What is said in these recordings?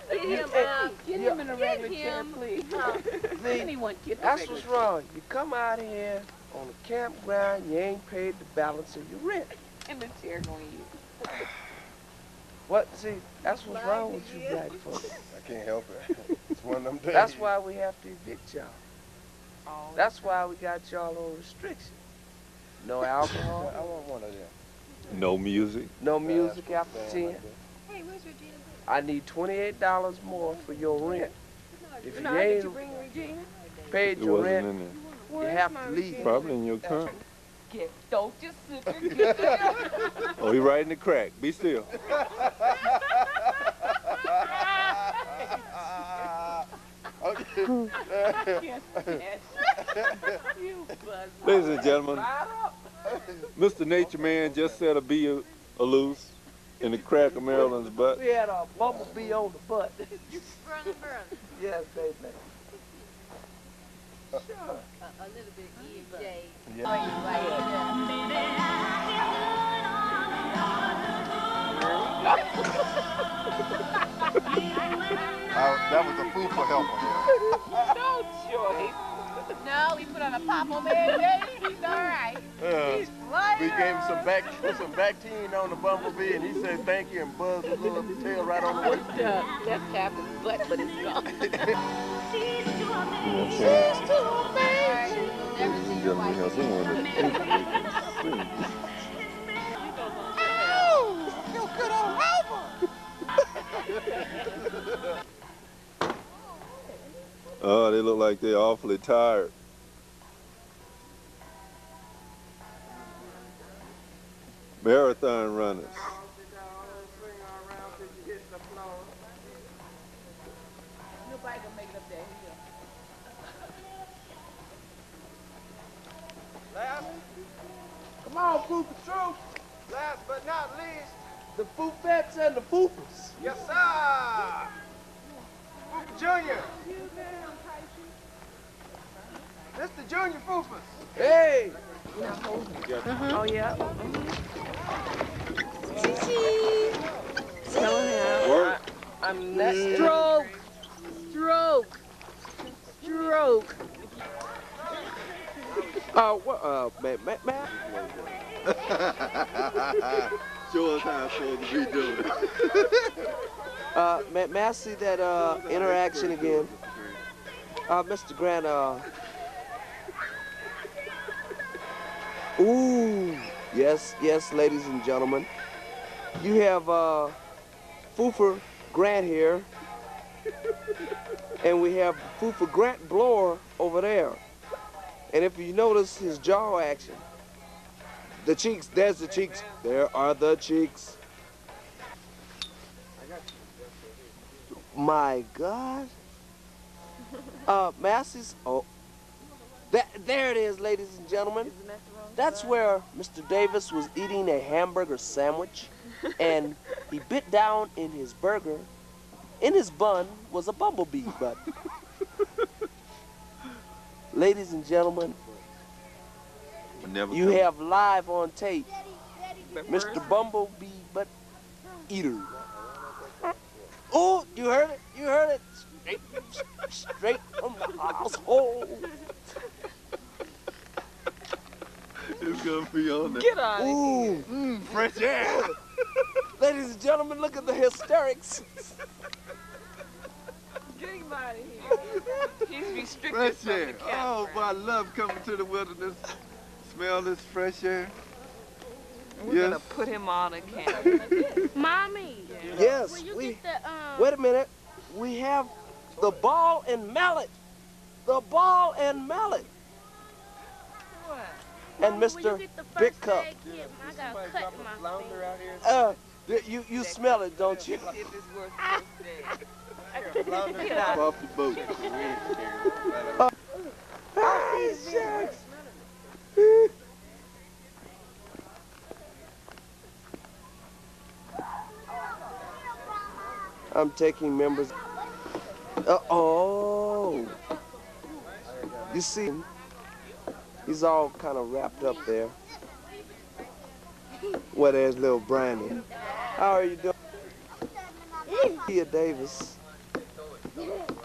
Get him out. Get him in a regular chair, please. Anyone get That's what's wrong. You come out here on a campground, you ain't paid the balance of your rent. And the chair going to you. What? See, that's what's wrong with you black folks. I can't help it. It's one of them days. That's why we have to evict y'all. Oh, That's why we got y'all on restriction. No alcohol. I want one of them. No music. No music after 10. Hey, where's Regina? I need $28 more for your rent. If you Did ain't you bring Regina? paid It your wasn't rent, in there. you have to leave. Probably in your car. don't just sit there and get there. Oh, he right in the crack. Be still. Ladies and gentlemen, Mr. Nature Man just set a bee loose in the crack of Maryland's butt. We had a bumblebee on the butt. Burn. Yes, baby. Sure. A little bit EJ. That was a food for helper. No choice. No, we put on a pop on baby. He's all right. He's flying. We gave him some Bactine on the bumblebee, and he said thank you and buzzed his little tail right on the way. That's half his butt, but it's gone. Ladies and gentlemen, we have someone that thinks they can sing. You good old helper. Oh, they look like they're awfully tired. Marathon runners. Nobody gonna make it up there. Last, come on, Foofa Troop. Last but not least, the Foofettes and the Foofers. Yes, sir. Foofa Junior. Mr. Junior Foofers. Hey! Oh, yeah. Tell him. Work. I'm next. Stroke. What, man. Show us how it's supposed to be doing. May I see that, interaction again? Mr. Grant, ooh, yes, ladies and gentlemen. You have, Foofa Grant here, and we have Foofa Grant Blower over there. And if you notice his jaw action, the cheeks, there's the cheeks, there are the cheeks. My God. Massey's, oh, there it is, ladies and gentlemen. That's where Mr. Davis was eating a hamburger sandwich, and he bit down in his burger. In his bun was a bumblebee butt. Ladies and gentlemen, you have live on tape Mr. Bumblebee Butt Eater. Oh, you heard it? Straight from the household. It's gonna be on there. Get out of here. Ooh, Fresh air. ladies and gentlemen, look at the hysterics. Get him out of here. He's restricted Fresh from air. the Oh, campground. boy, I love coming to the wilderness. Smell this fresh air. We're gonna put him on a camp. Mommy. Yes, Will you we. get the, Wait a minute. We have the ball and mallet. The ball and mallet. What? And Mommy, will you Mr. get the Big first Cup. aid kit? I got a cut in my finger. You smell it, don't you? If it's worth first aid. Get Up out. off the boat. Ah, shucks. I'm taking members. Oh, you see, he's all kind of wrapped up there. Well, there's little Brandon. How are you doing? Here, Davis.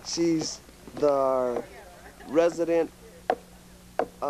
She's the resident